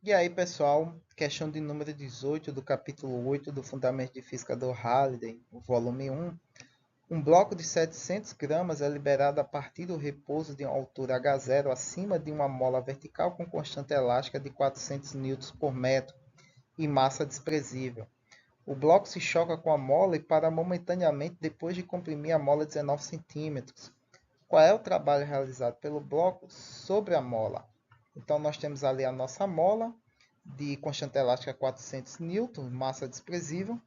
E aí, pessoal, questão de número 18 do capítulo 8 do Fundamento de Física do Halliday, o volume 1. Um bloco de 700 gramas é liberado a partir do repouso de uma altura h0 acima de uma mola vertical com constante elástica de 400 newtons por metro e massa desprezível. O bloco se choca com a mola e para momentaneamente depois de comprimir a mola 19 centímetros. Qual é o trabalho realizado pelo bloco sobre a mola? Então, nós temos ali a nossa mola de constante elástica 400 newton, massa desprezível.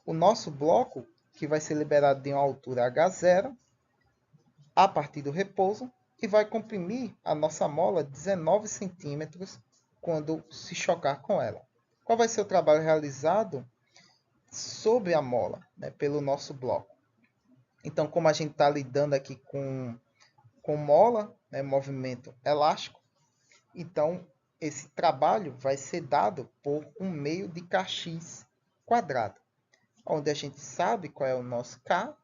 O nosso bloco, que vai ser liberado de uma altura h0, a partir do repouso, e vai comprimir a nossa mola 19 centímetros quando se chocar com ela. Qual vai ser o trabalho realizado sobre a mola, né, pelo nosso bloco? Então, como a gente está lidando aqui com mola, né, movimento elástico, então esse trabalho vai ser dado por um meio de kx quadrado, onde a gente sabe qual é o nosso K,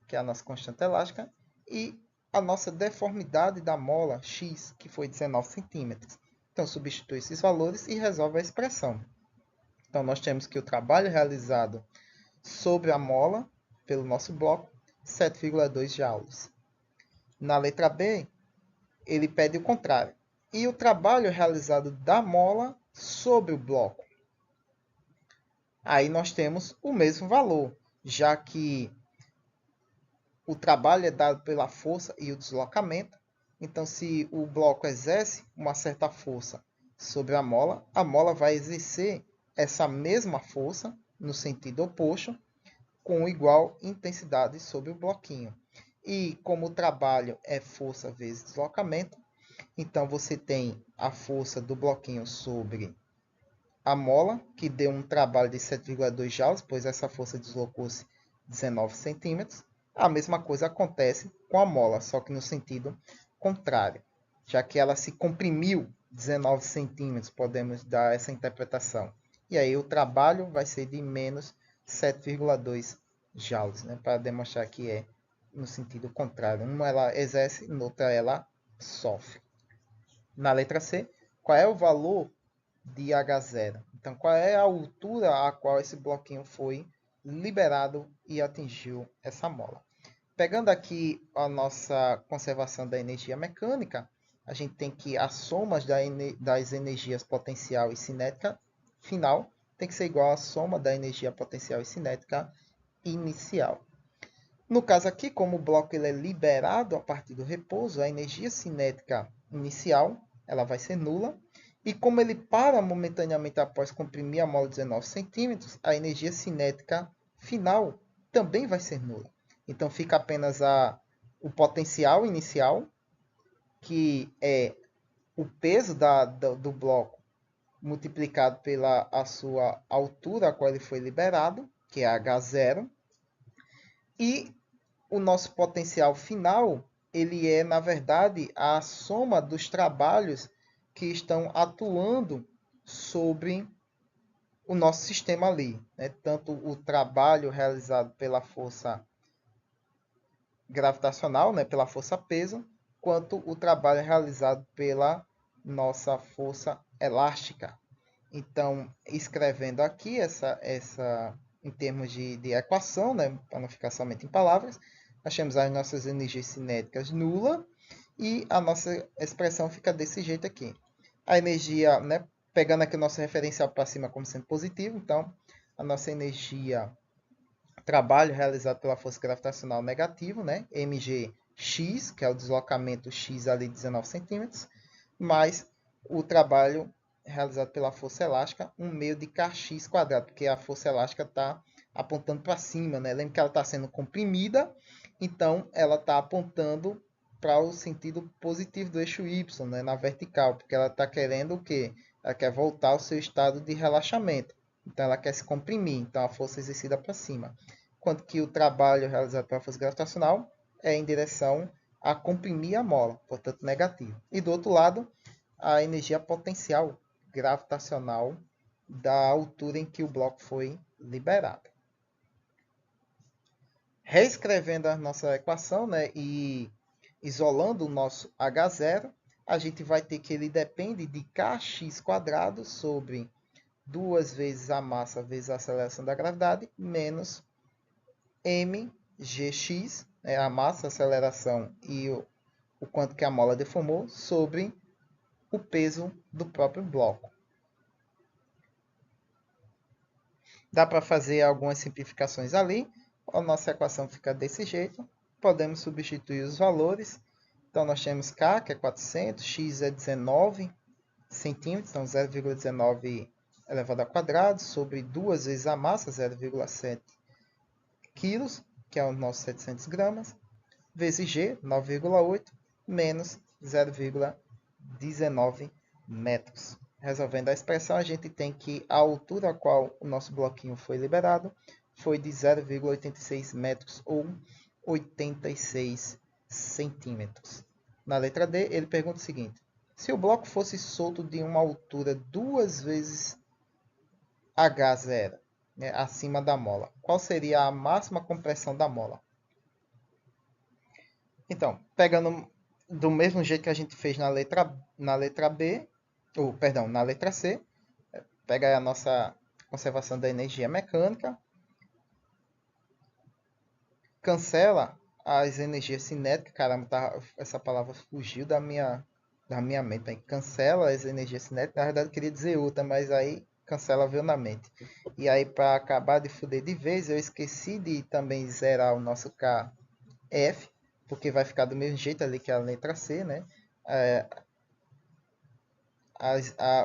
que é a nossa constante elástica, e a nossa deformidade da mola x, que foi 19 centímetros. Então, substitui esses valores e resolve a expressão. Então, nós temos que o trabalho realizado sobre a mola, pelo nosso bloco, 7,2 joules. Na letra B, ele pede o contrário. E o trabalho realizado da mola sobre o bloco. Aí nós temos o mesmo valor, já que o trabalho é dado pela força e o deslocamento. Então, se o bloco exerce uma certa força sobre a mola vai exercer essa mesma força no sentido oposto, com igual intensidade sobre o bloquinho. E como o trabalho é força vezes deslocamento, então você tem a força do bloquinho sobre a mola, que deu um trabalho de 7,2 joules, pois essa força deslocou-se 19 centímetros. A mesma coisa acontece com a mola, só que no sentido contrário, já que ela se comprimiu 19 centímetros, podemos dar essa interpretação. E aí o trabalho vai ser de menos 7,2 joules, né, para demonstrar que é no sentido contrário. Uma ela exerce, noutra ela sofre. Na letra C, qual é o valor de H0? Então, qual é a altura a qual esse bloquinho foi liberado e atingiu essa mola? Pegando aqui a nossa conservação da energia mecânica, a gente tem que as somas das energias potencial e cinética final tem que ser igual à soma da energia potencial e cinética inicial. No caso aqui, como o bloco ele é liberado a partir do repouso, a energia cinética inicial ela vai ser nula. E como ele para momentaneamente após comprimir a mola 19 centímetros, a energia cinética final também vai ser nula. Então fica apenas o potencial inicial, que é o peso do bloco multiplicado pela a sua altura a qual ele foi liberado, que é h0, e o nosso potencial final, ele é, na verdade, a soma dos trabalhos que estão atuando sobre o nosso sistema ali, né? Tanto o trabalho realizado pela força gravitacional, né? Pela força peso, quanto o trabalho realizado pela nossa força elástica. Então, escrevendo aqui essa em termos de equação, né? Para não ficar somente em palavras, nós temos as nossas energias cinéticas nula e a nossa expressão fica desse jeito aqui. A energia, né, pegando aqui o nosso referencial para cima como sendo positivo, então a nossa energia trabalho realizado pela força gravitacional negativo, né, mgx, que é o deslocamento x ali de 19 centímetros, mais o trabalho realizado pela força elástica, um meio de kx quadrado, porque a força elástica está apontando para cima, né? Lembra que ela está sendo comprimida, então ela está apontando para o sentido positivo do eixo y, né? Na vertical, porque ela está querendo o quê? Ela quer voltar ao seu estado de relaxamento. Então ela quer se comprimir, então a força é exercida para cima. Enquanto que o trabalho realizado pela força gravitacional é em direção a comprimir a mola, portanto negativo. E do outro lado, a energia potencial gravitacional da altura em que o bloco foi liberado. Reescrevendo a nossa equação, né, e isolando o nosso H0, a gente vai ter que ele depende de kx² sobre 2 vezes a massa vezes a aceleração da gravidade, menos mgx, a massa, a aceleração e o quanto que a mola deformou, sobre o peso do próprio bloco. Dá para fazer algumas simplificações ali. A nossa equação fica desse jeito. Podemos substituir os valores. Então, nós temos K, que é 400, X é 19 centímetros, então 0,19 elevado ao quadrado, sobre 2 vezes a massa, 0,7 quilos, que é os nossos 700 gramas, vezes G, 9,8, menos 0,19 metros. Resolvendo a expressão, a gente tem que a altura a qual o nosso bloquinho foi liberado foi de 0,86 metros ou 86 centímetros. Na letra D, ele pergunta o seguinte: se o bloco fosse solto de uma altura 2 vezes H0, né, acima da mola, qual seria a máxima compressão da mola? Então, pegando do mesmo jeito que a gente fez na letra B, ou perdão, na letra C, pega a nossa conservação da energia mecânica, cancela as energias cinéticas, caramba, essa palavra fugiu da minha mente, aí. Cancela as energias cinéticas, na verdade eu queria dizer outra, mas aí cancela veio na mente. E aí, para acabar de fuder de vez, eu esqueci de também zerar o nosso KF, porque vai ficar do mesmo jeito ali que a letra C, né?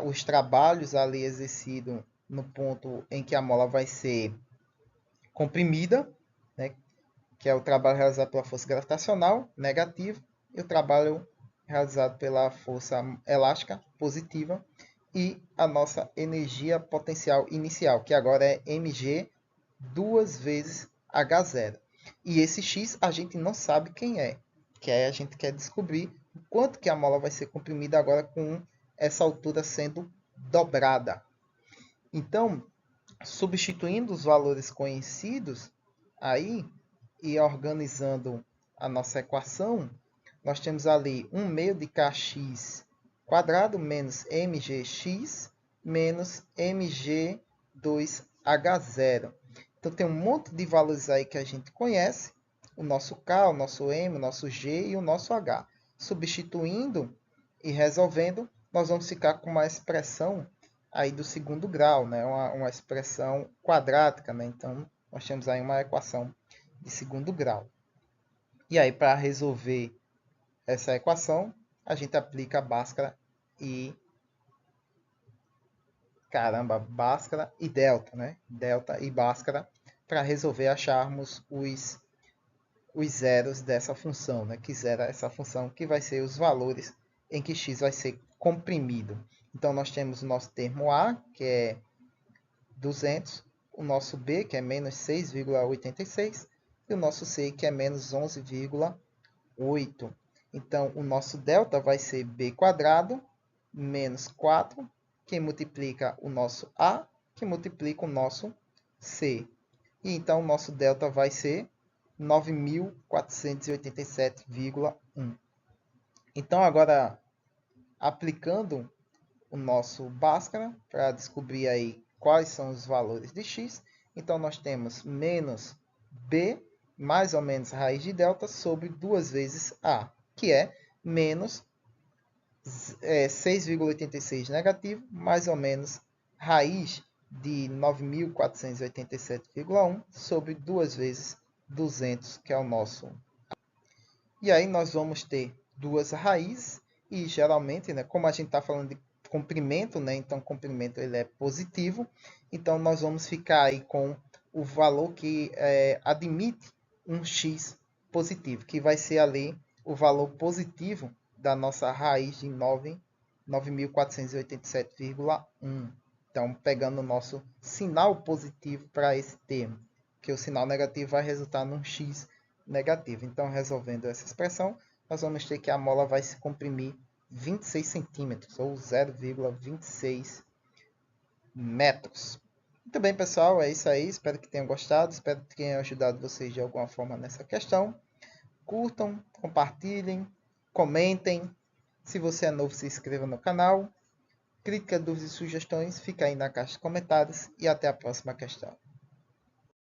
Os trabalhos ali exercidos no ponto em que a mola vai ser comprimida, né? Que é o trabalho realizado pela força gravitacional, negativo, e o trabalho realizado pela força elástica, positiva, e a nossa energia potencial inicial, que agora é mg 2 vezes h0. E esse x a gente não sabe quem é, que aí a gente quer descobrir o quanto que a mola vai ser comprimida agora com essa altura sendo dobrada. Então, substituindo os valores conhecidos aí e organizando a nossa equação, nós temos ali 1 meio de kx quadrado menos mgx menos mg2h0. Então tem um monte de valores aí que a gente conhece, o nosso k, o nosso m, o nosso g e o nosso h. Substituindo e resolvendo, nós vamos ficar com uma expressão aí do segundo grau, né? Uma expressão quadrática, né? Então, nós temos aí uma equação de segundo grau. E aí, para resolver essa equação, a gente aplica Bhaskara e... Bhaskara e delta, né? Delta e Bhaskara, para resolver acharmos os zeros dessa função, né? Que zera essa função, que vai ser os valores em que x vai ser comprimido. Então, nós temos o nosso termo A, que é 200, o nosso B, que é menos 6,86, e o nosso C, que é menos 11,8. Então, o nosso delta vai ser B quadrado menos 4, que multiplica o nosso A, que multiplica o nosso C. E então, o nosso delta vai ser 9.487,1. Então, agora, aplicando o nosso Bhaskara para descobrir aí quais são os valores de x. Então, nós temos menos b, mais ou menos raiz de delta, sobre 2 vezes a, que é menos 6,86 negativo, mais ou menos raiz de 9.487,1 sobre 2 vezes 200, que é o nosso. E aí nós vamos ter duas raízes, e geralmente, né, como a gente está falando de comprimento, né, então comprimento ele é positivo, então nós vamos ficar aí com o valor que admite um x positivo, que vai ser ali o valor positivo da nossa raiz de 9.487,1. Então, pegando o nosso sinal positivo para esse termo, que o sinal negativo vai resultar num x negativo. Então, resolvendo essa expressão, nós vamos ter que a mola vai se comprimir 26 centímetros, ou 0,26 metros. Muito bem, pessoal, é isso aí. Espero que tenham gostado, espero que tenha ajudado vocês de alguma forma nessa questão. Curtam, compartilhem, comentem. Se você é novo, se inscreva no canal. Crítica, dúvidas e sugestões, fica aí na caixa de comentários e até a próxima questão.